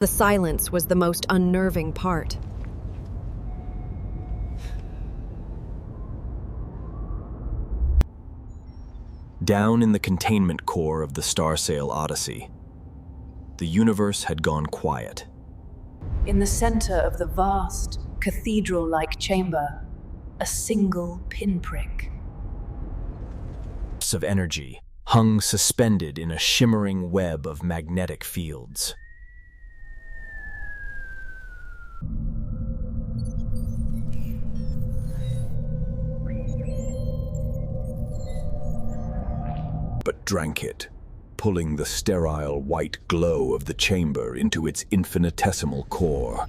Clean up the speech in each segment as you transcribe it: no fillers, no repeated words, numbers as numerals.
The silence was the most unnerving part. Down in the containment core of the starsail Odyssey, the universe had gone quiet. In the center of the vast, cathedral-like chamber, a single pinprick. Of energy hung suspended in a shimmering web of magnetic fields. But drank it, pulling the sterile white glow of the chamber into its infinitesimal core.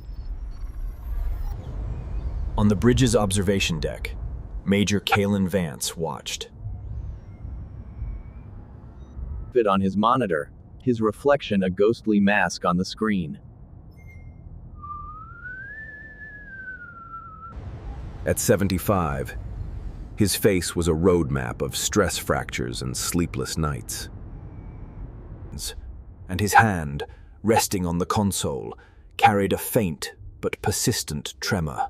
On the bridge's observation deck, Major Kaelen Vance watched. On his monitor, his reflection a ghostly mask on the screen. At 75, his face was a roadmap of stress fractures and sleepless nights. And his hand, resting on the console, carried a faint but persistent tremor.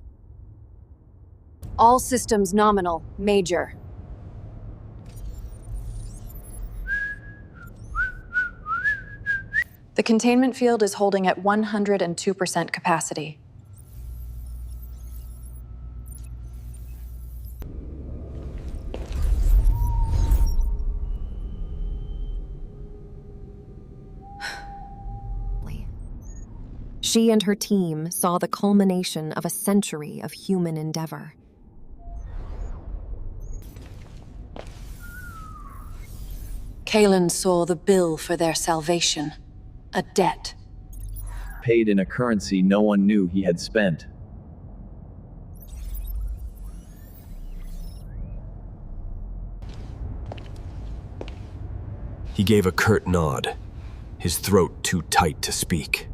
All systems nominal, Major. The containment field is holding at 102% capacity. She and her team saw the culmination of a century of human endeavor. Kaelen saw the bill for their salvation. A debt. Paid in a currency no one knew he had spent. He gave a curt nod, his throat too tight to speak.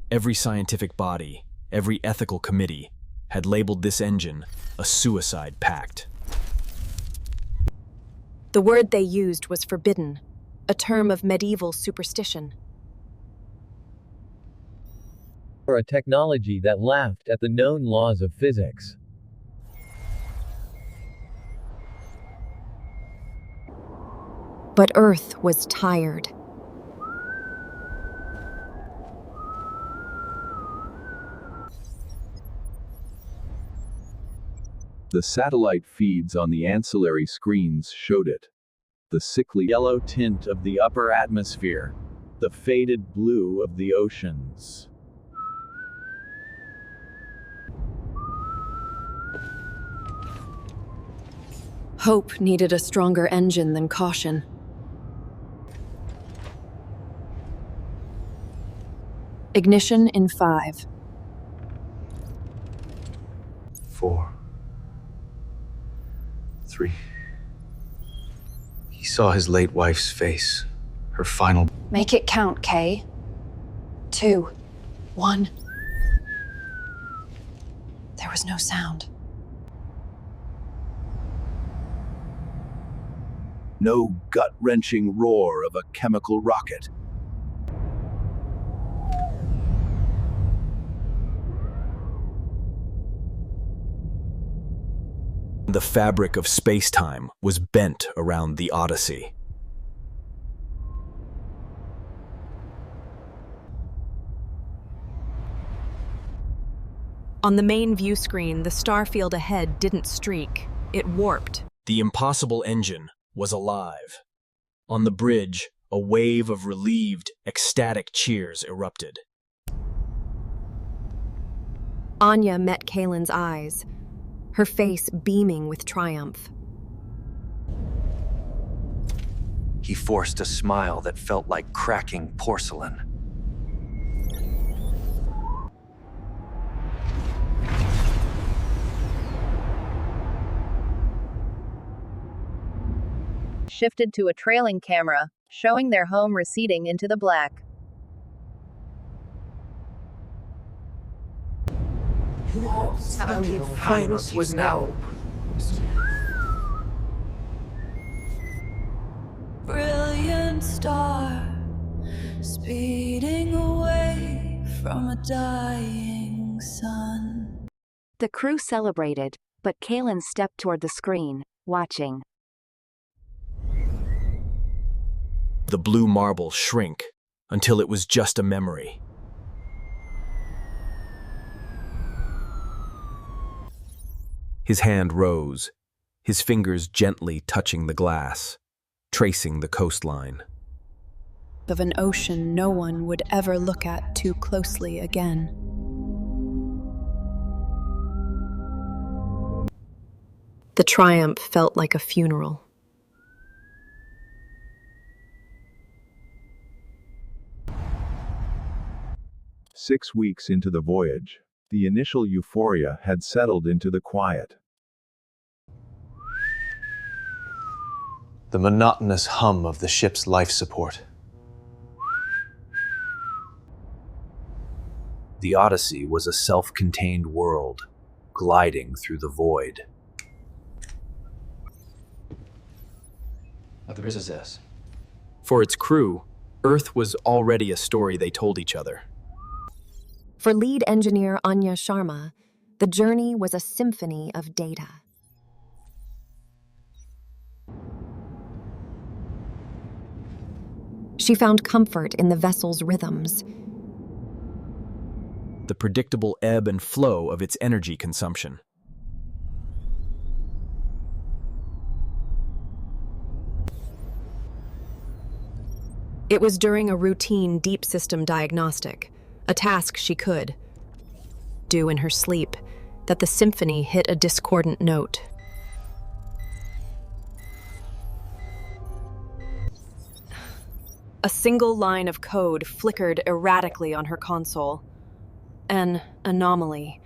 Every scientific body, every ethical committee, had labeled this engine a suicide pact. The word they used was forbidden, a term of medieval superstition. For a technology that laughed at the known laws of physics. But Earth was tired. The satellite feeds on the ancillary screens showed it. The sickly yellow tint of the upper atmosphere. The faded blue of the oceans. Hope needed a stronger engine than caution. Ignition in 5. 4. 3. He saw his late wife's face, her final... Make it count, Kay. 2. 1. There was no sound. No gut-wrenching roar of a chemical rocket. The fabric of space-time was bent around the Odyssey. On the main view screen, the star field ahead didn't streak. It warped. The impossible engine was alive. On the bridge, a wave of relieved, ecstatic cheers erupted. Anya met Kaelen's eyes, her face beaming with triumph. He forced a smile that felt like cracking porcelain. Shifted to a trailing camera, showing their home receding into the black. Highness was now. Brilliant star, speeding from a dying sun. The crew celebrated, but Kaelen stepped toward the screen, watching. The blue marble shrink until it was just a memory. His hand rose, his fingers gently touching the glass, tracing the coastline. Of an ocean no one would ever look at too closely again. The triumph felt like a funeral. "6 weeks into the voyage, the initial euphoria had settled into the quiet. The monotonous hum of the ship's life support. The Odyssey was a self-contained world, gliding through the void. What is this? For its crew, Earth was already a story they told each other. For lead engineer Anya Sharma, the journey was a symphony of data. She found comfort in the vessel's rhythms. The predictable ebb and flow of its energy consumption. It was during a routine deep system diagnostic, a task she could do in her sleep, that the symphony hit a discordant note. A single line of code flickered erratically on her console. An anomaly.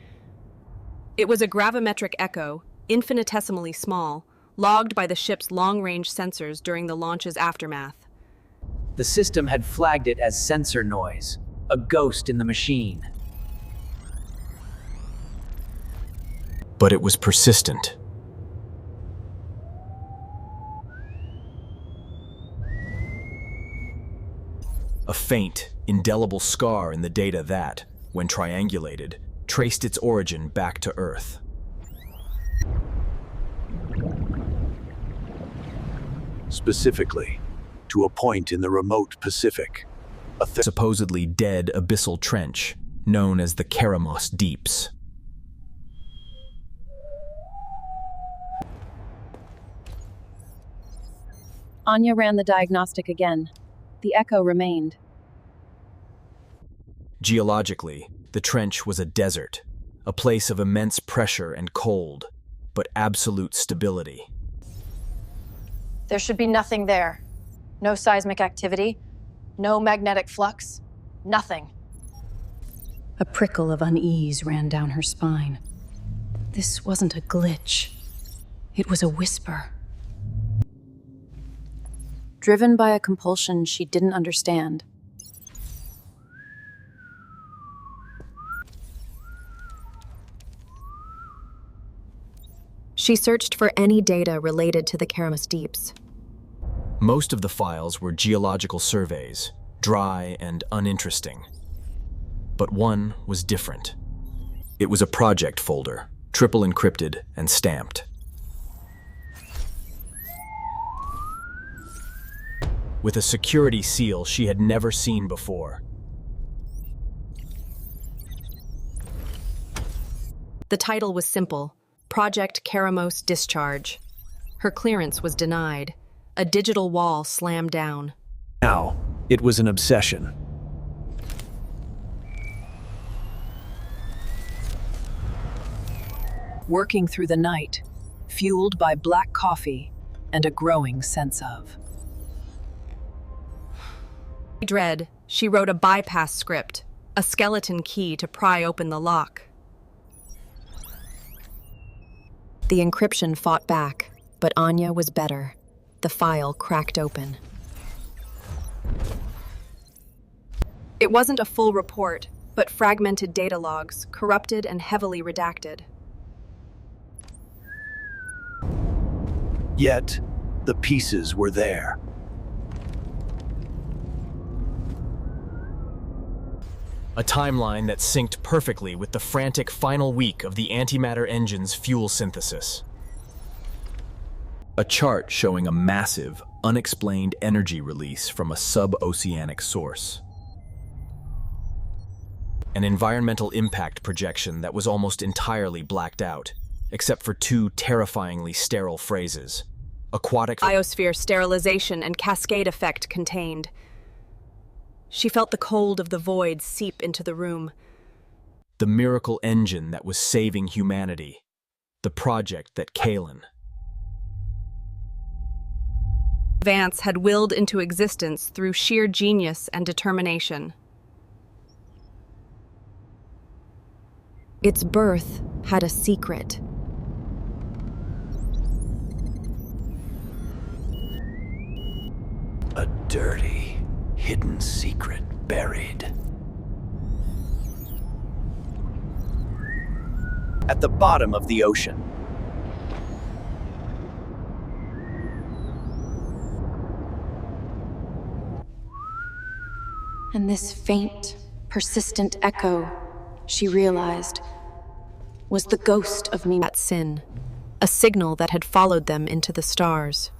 It was a gravimetric echo, infinitesimally small, logged by the ship's long-range sensors during the launch's aftermath. The system had flagged it as sensor noise, a ghost in the machine. But it was persistent. A faint, indelible scar in the data that, when triangulated, traced its origin back to Earth. Specifically, to a point in the remote Pacific. A supposedly dead abyssal trench, known as the Keramos Deeps. Anya ran the diagnostic again. The echo remained. Geologically, the trench was a desert, a place of immense pressure and cold, but absolute stability. There should be nothing there. No seismic activity, no magnetic flux, nothing. A prickle of unease ran down her spine. This wasn't a glitch. It was a whisper. Driven by a compulsion she didn't understand, she searched for any data related to the Keramos Deeps. Most of the files were geological surveys, dry and uninteresting. But one was different. It was a project folder, triple encrypted and stamped. With a security seal she had never seen before. The title was simple: Project Keramos Discharge. Her clearance was denied. A digital wall slammed down. Now, it was an obsession. working through the night, fueled by black coffee and a growing sense of dread, she wrote a bypass script, a skeleton key to pry open the lock. The encryption fought back, but Anya was better. The file cracked open. It wasn't a full report, but fragmented data logs, corrupted and heavily redacted. Yet, the pieces were there. A timeline that synced perfectly with the frantic final week of the antimatter engine's fuel synthesis. A chart showing a massive, unexplained energy release from a sub-oceanic source. An environmental impact projection that was almost entirely blacked out, except for two terrifyingly sterile phrases. Aquatic biosphere sterilization and cascade effect contained. She felt the cold of the void seep into the room. The miracle engine that was saving humanity. The project that Kaelen Vance had willed into existence through sheer genius and determination. Its birth had a secret. A dirty, hidden secret buried at the bottom of the ocean. And this faint, persistent echo, she realized, was the ghost of me. That sin, a signal that had followed them into the stars.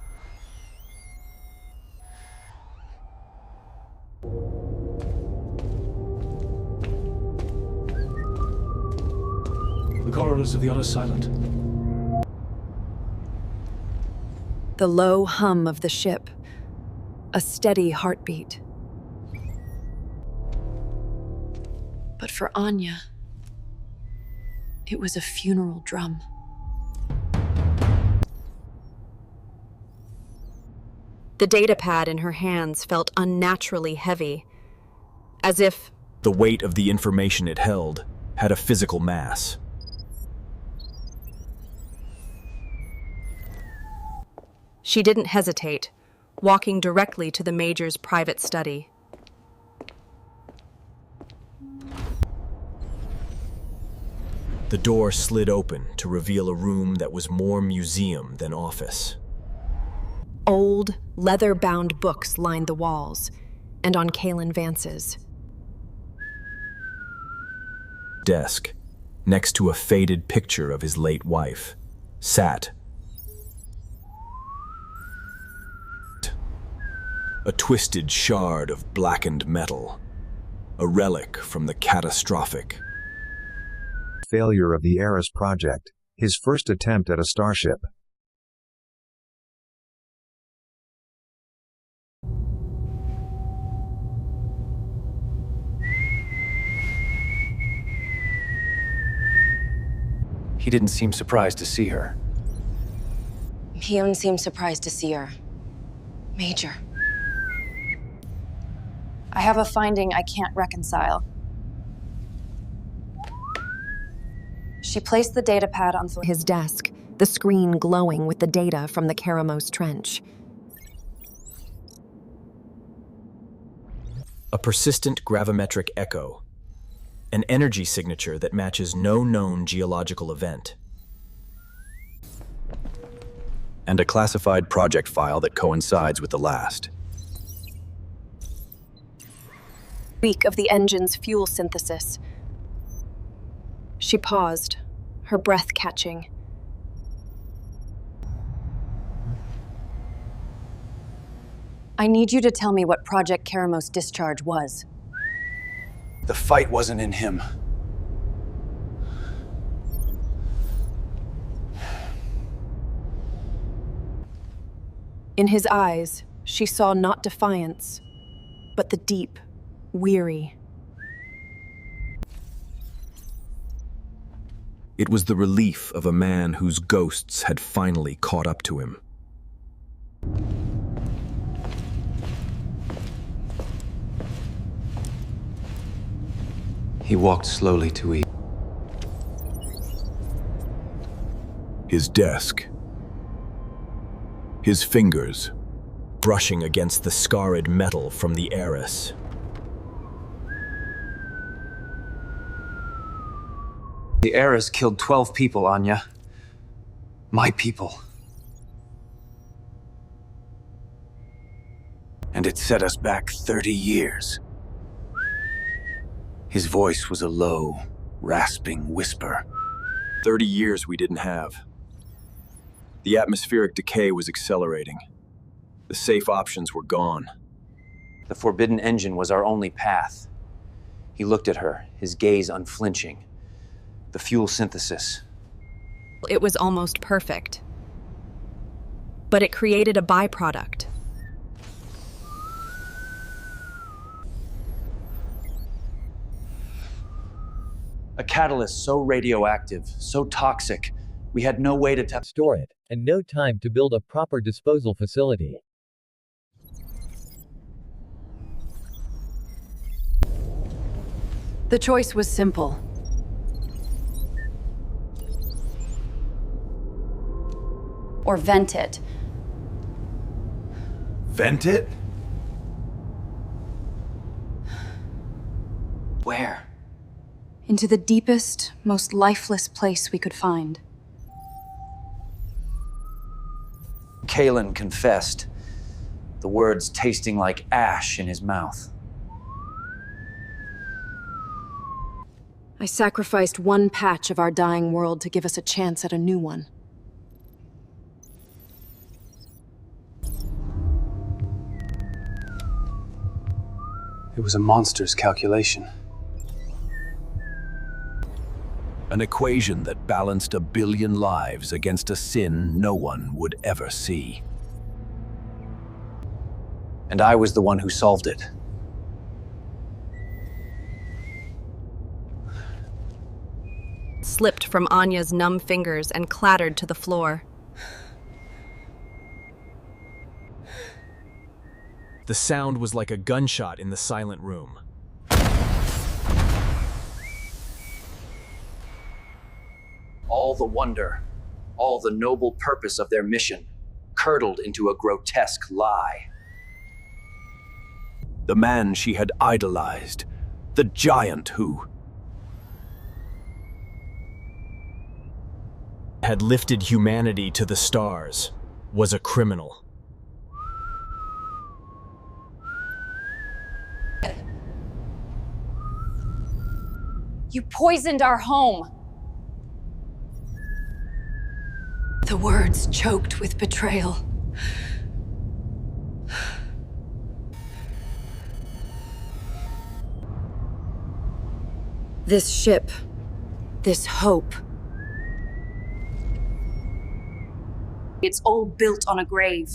The corridors of the Odyssey silent. The low hum of the ship, a steady heartbeat. But for Anya, it was a funeral drum. The datapad in her hands felt unnaturally heavy, as if the weight of the information it held had a physical mass. She didn't hesitate, walking directly to the Major's private study. The door slid open to reveal a room that was more museum than office. Old, leather-bound books lined the walls, and on Kaelen Vance's desk, next to a faded picture of his late wife, sat a twisted shard of blackened metal, a relic from the catastrophic failure of the Eris project, his first attempt at a starship. He didn't seem surprised to see her. He didn't seem surprised to see her. Major. I have a finding I can't reconcile. She placed the datapad on his desk, the screen glowing with the data from the Keramos Trench. A persistent gravimetric echo, an energy signature that matches no known geological event, and a classified project file that coincides with the last. Week of the engine's fuel synthesis. She paused, her breath catching. I need you to tell me what Project Keramos discharge was. The fight wasn't in him. In his eyes, she saw not defiance, but the deep, weary. It was the relief of a man whose ghosts had finally caught up to him. He walked slowly to eat. His desk. His fingers brushing against the scarred metal from the Eris. The Eris killed 12 people, Anya. My people. And it set us back 30 years. His voice was a low, rasping whisper. 30 years we didn't have. The atmospheric decay was accelerating. The safe options were gone. The forbidden engine was our only path. He looked at her, his gaze unflinching. The fuel synthesis. It was almost perfect. But it created a byproduct. A catalyst so radioactive, so toxic, we had no way to store it, and no time to build a proper disposal facility. The choice was simple. Or vent it. Vent it? Where? Into the deepest, most lifeless place we could find. Kaelen confessed, the words tasting like ash in his mouth. I sacrificed one patch of our dying world to give us a chance at a new one. It was a monster's calculation. An equation that balanced 1 billion lives against a sin no one would ever see. And I was the one who solved it. Slipped from Anya's numb fingers and clattered to the floor. The sound was like a gunshot in the silent room. All the wonder, all the noble purpose of their mission, curdled into a grotesque lie. The man she had idolized, the giant who had lifted humanity to the stars, was a criminal. You poisoned our home. The words choked with betrayal. This ship, this hope. It's all built on a grave.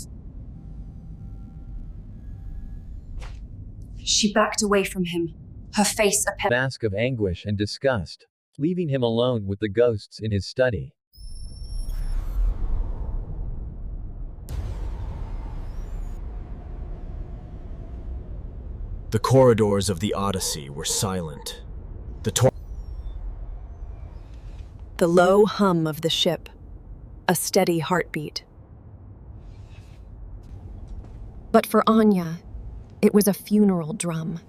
She backed away from him, her face a mask of anguish and disgust, leaving him alone with the ghosts in his study. The corridors of the Odyssey were silent. The low hum of the ship, a steady heartbeat. But for Anya, it was a funeral drum.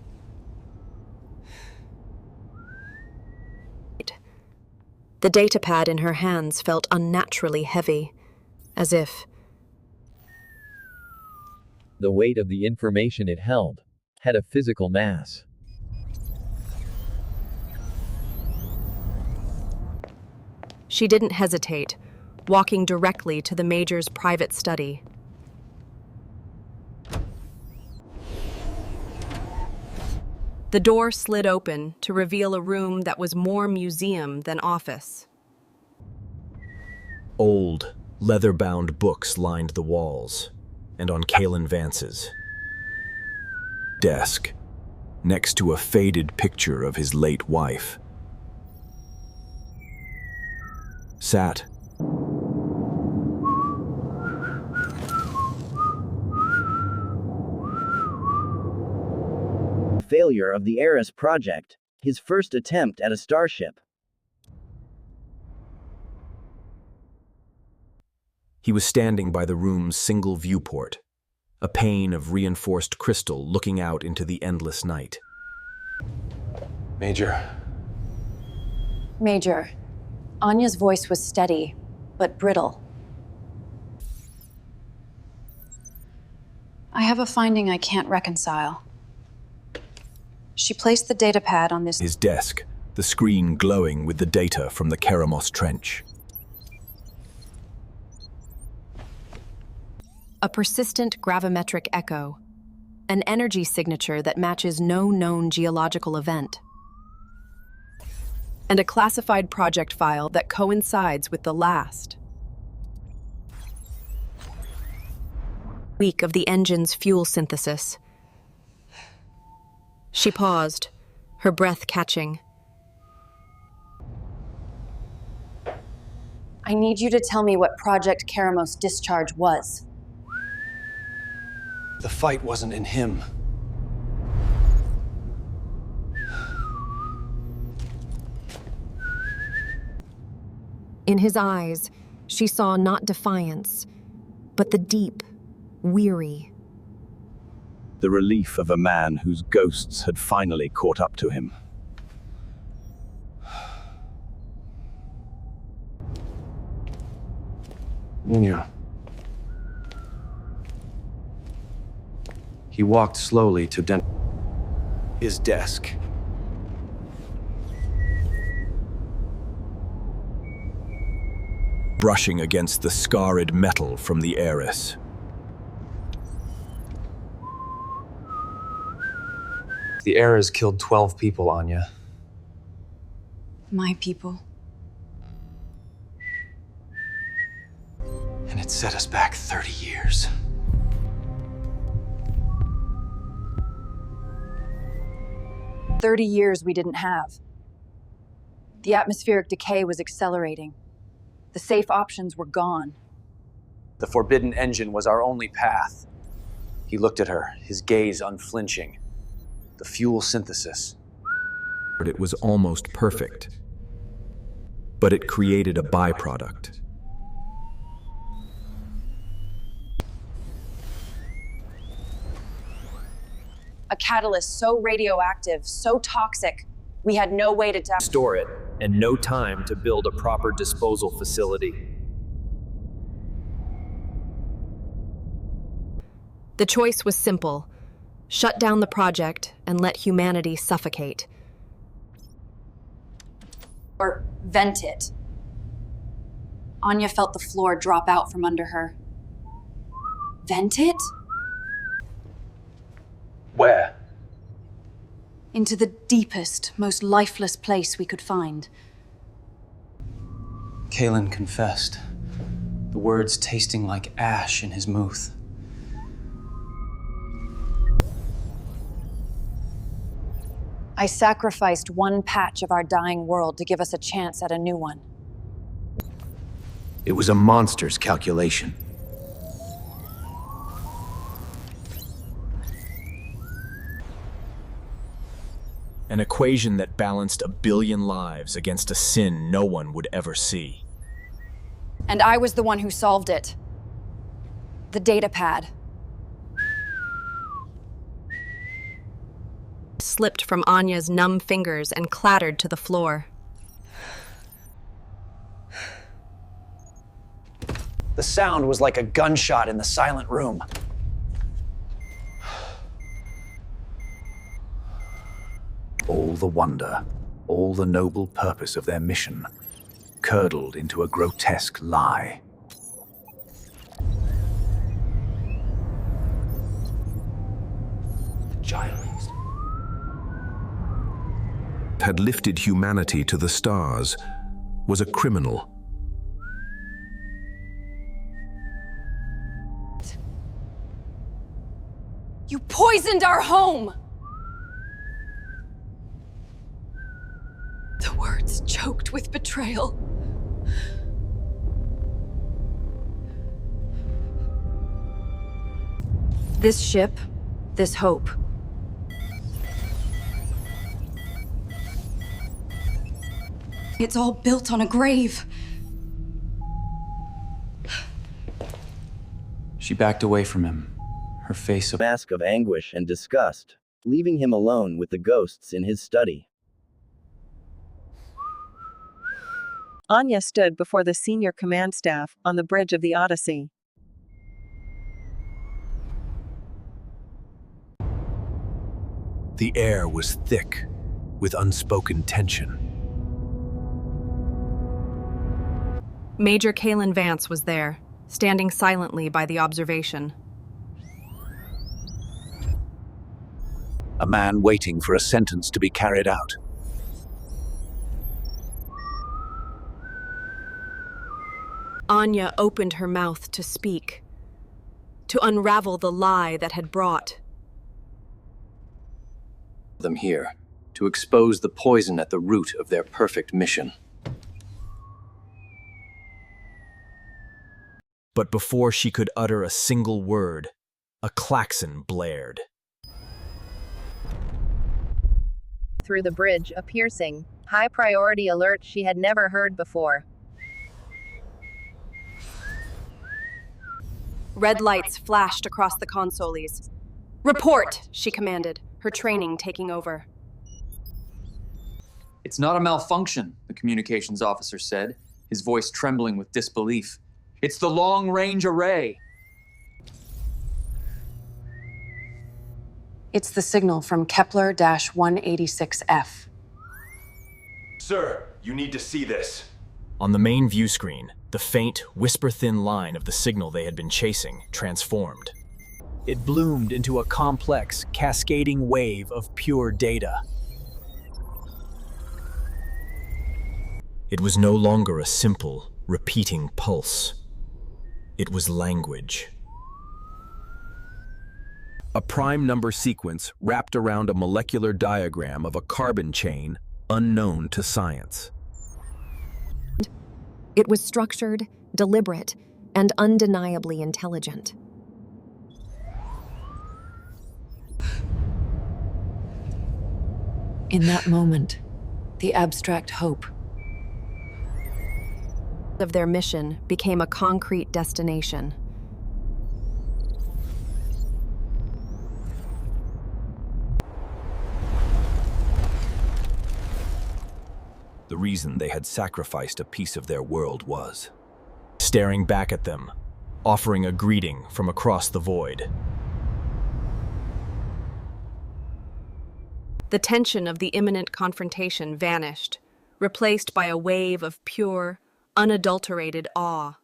The datapad in her hands felt unnaturally heavy, as if the weight of the information it held had a physical mass. She didn't hesitate, walking directly to the Major's private study. The door slid open to reveal a room that was more museum than office. Old, leather-bound books lined the walls, and on Kaelen Vance's desk, next to a faded picture of his late wife, sat failure of the Eris project, his first attempt at a starship. He was standing by the room's single viewport, a pane of reinforced crystal looking out into the endless night. Major. Major, Anya's voice was steady, but brittle. I have a finding I can't reconcile. She placed the data pad on this. His desk, the screen glowing with the data from the Keramos Trench. A persistent gravimetric echo, an energy signature that matches no known geological event, and a classified project file that coincides with the last week of the engine's fuel synthesis. She paused, her breath catching. I need you to tell me what Project Keramos discharge was. The fight wasn't in him. In his eyes, she saw not defiance, but the deep, weary. The relief of a man whose ghosts had finally caught up to him. Yeah. He walked slowly to His desk. Brushing against the scarred metal from the Ares. The Ares killed 12 people, Anya. My people. And it set us back 30 years. "30 years we didn't have. The atmospheric decay was accelerating. The safe options were gone. The forbidden engine was our only path. He looked at her, his gaze unflinching. The fuel synthesis. It was almost perfect, but it created a byproduct. A catalyst so radioactive, so toxic, we had no way to store it, and no time to build a proper disposal facility. The choice was simple: shut down the project and let humanity suffocate. Or vent it. Anya felt the floor drop out from under her. Vent it? Where? Into the deepest, most lifeless place we could find. Kaelen confessed, the words tasting like ash in his mouth. I sacrificed one patch of our dying world to give us a chance at a new one. It was a monster's calculation. An equation that balanced 1 billion lives against a sin no one would ever see. And I was the one who solved it. The data pad. Slipped from Anya's numb fingers and clattered to the floor. The sound was like a gunshot in the silent room. All the wonder, all the noble purpose of their mission, curdled into a grotesque lie. The giant had lifted humanity to the stars, was a criminal. You poisoned our home! The words choked with betrayal. This ship, this hope. It's all built on a grave. She backed away from him, her face a mask of anguish and disgust, leaving him alone with the ghosts in his study. Anya stood before the senior command staff on the bridge of the Odyssey. The air was thick with unspoken tension. Major Kaelen Vance was there, standing silently by the observation. A man waiting for a sentence to be carried out. Anya opened her mouth to speak, to unravel the lie that had brought them here, to expose the poison at the root of their perfect mission. But before she could utter a single word, a klaxon blared. Through the bridge, a piercing, high-priority alert she had never heard before. Red lights flashed across the consoles. "Report!" she commanded, her training taking over. It's not a malfunction, the communications officer said, his voice trembling with disbelief. It's the long-range array. It's the signal from Kepler-186f. Sir, you need to see this. On the main view screen, the faint, whisper-thin line of the signal they had been chasing transformed. It bloomed into a complex, cascading wave of pure data. It was no longer a simple, repeating pulse. It was language. A prime number sequence wrapped around a molecular diagram of a carbon chain unknown to science. It was structured, deliberate, and undeniably intelligent. In that moment, the abstract hope of their mission became a concrete destination. The reason they had sacrificed a piece of their world was staring back at them, offering a greeting from across the void. The tension of the imminent confrontation vanished, replaced by a wave of pure, unadulterated awe.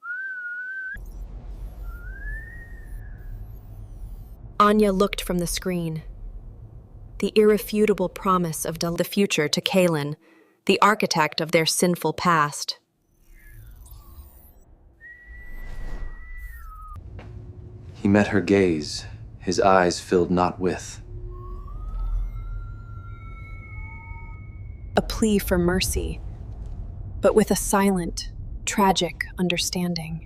Anya looked from the screen. The irrefutable promise of the future to Kaelen, the architect of their sinful past. He met her gaze, his eyes filled not with a plea for mercy, but with a silent, tragic understanding.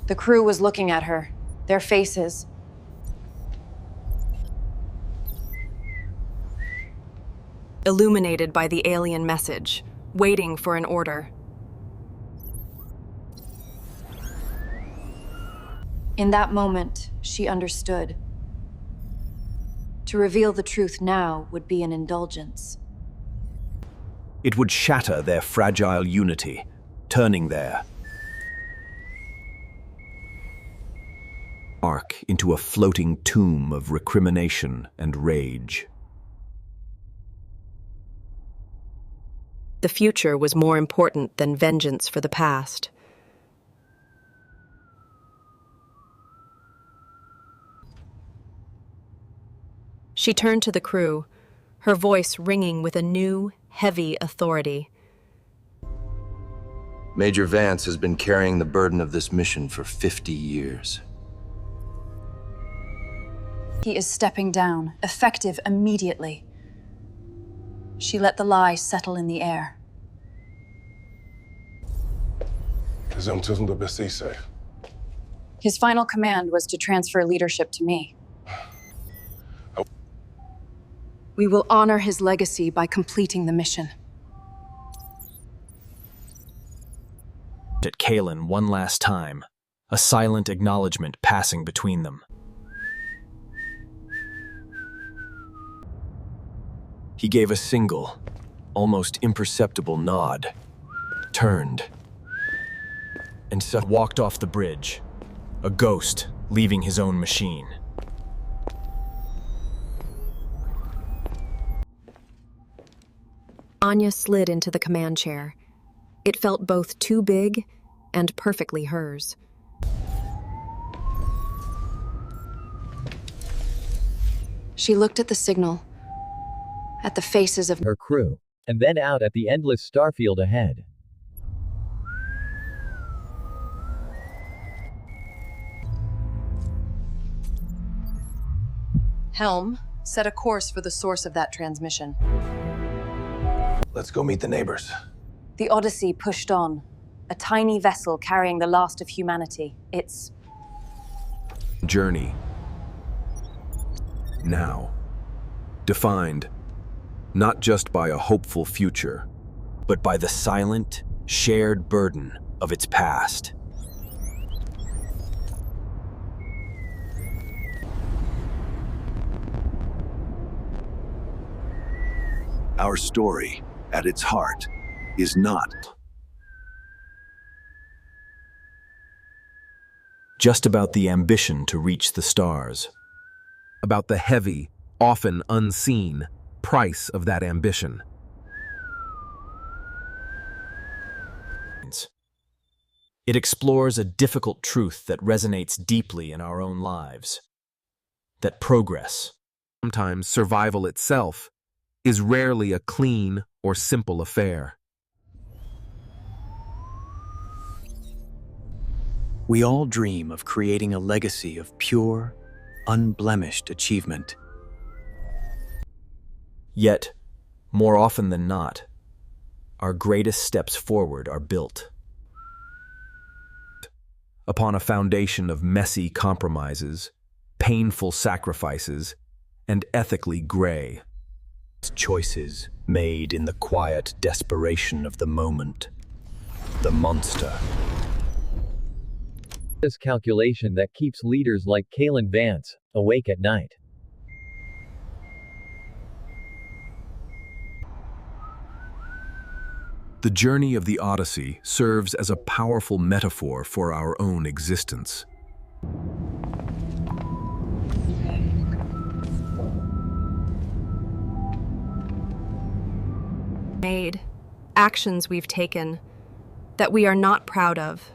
The crew was looking at her, their faces illuminated by the alien message, waiting for an order. In that moment, she understood. To reveal the truth now would be an indulgence. It would shatter their fragile unity, turning their ark into a floating tomb of recrimination and rage. The future was more important than vengeance for the past. She turned to the crew, her voice ringing with a new, heavy authority. Major Vance has been carrying the burden of this mission for 50 years. He is stepping down, effective immediately. She let the lie settle in the air. His final command was to transfer leadership to me. We will honor his legacy by completing the mission. At Kaelen one last time, a silent acknowledgement passing between them. He gave a single, almost imperceptible nod, turned, and walked off the bridge, a ghost leaving his own machine. Anya slid into the command chair. It felt both too big and perfectly hers. She looked at the signal, at the faces of her crew, and then out at the endless starfield ahead. Helm, set a course for the source of that transmission. Let's go meet the neighbors. The Odyssey pushed on, a tiny vessel carrying the last of humanity. Its journey. Now. Defined, not just by a hopeful future, but by the silent, shared burden of its past. Our story, at its heart, is not just about the ambition to reach the stars, about the heavy, often unseen, price of that ambition. It explores a difficult truth that resonates deeply in our own lives. That progress, sometimes survival itself, is rarely a clean or simple affair. We all dream of creating a legacy of pure, unblemished achievement. Yet, more often than not, our greatest steps forward are built upon a foundation of messy compromises, painful sacrifices, and ethically gray choices made in the quiet desperation of the moment. The monster. This calculation that keeps leaders like Kaelen Vance awake at night. The journey of the Odyssey serves as a powerful metaphor for our own existence. Made, actions we've taken, that we are not proud of.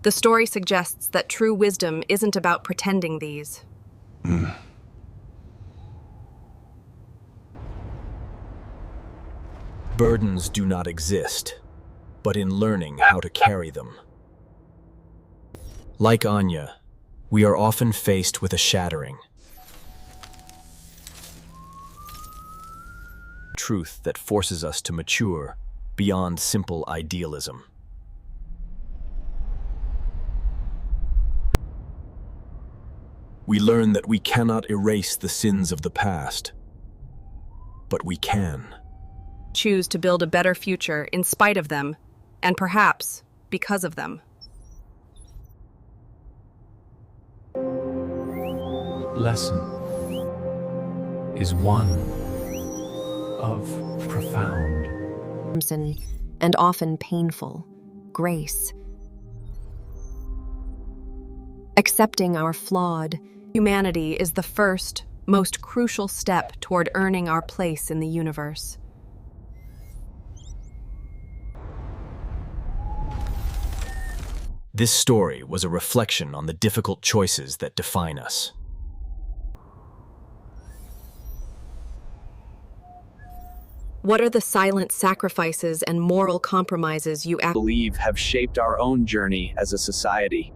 The story suggests that true wisdom isn't about pretending these. Burdens do not exist, but in learning how to carry them. Like Anya, we are often faced with a shattering truth that forces us to mature beyond simple idealism. We learn that we cannot erase the sins of the past, but we can choose to build a better future in spite of them, and perhaps because of them. Lesson is one of profound and often painful grace. Accepting our flawed humanity is the first, most crucial step toward earning our place in the universe. This story was a reflection on the difficult choices that define us. What are the silent sacrifices and moral compromises you believe have shaped our own journey as a society?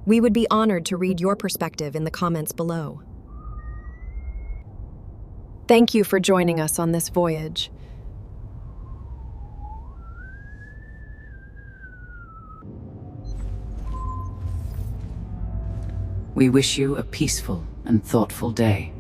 We would be honored to read your perspective in the comments below. Thank you for joining us on this voyage. We wish you a peaceful and thoughtful day.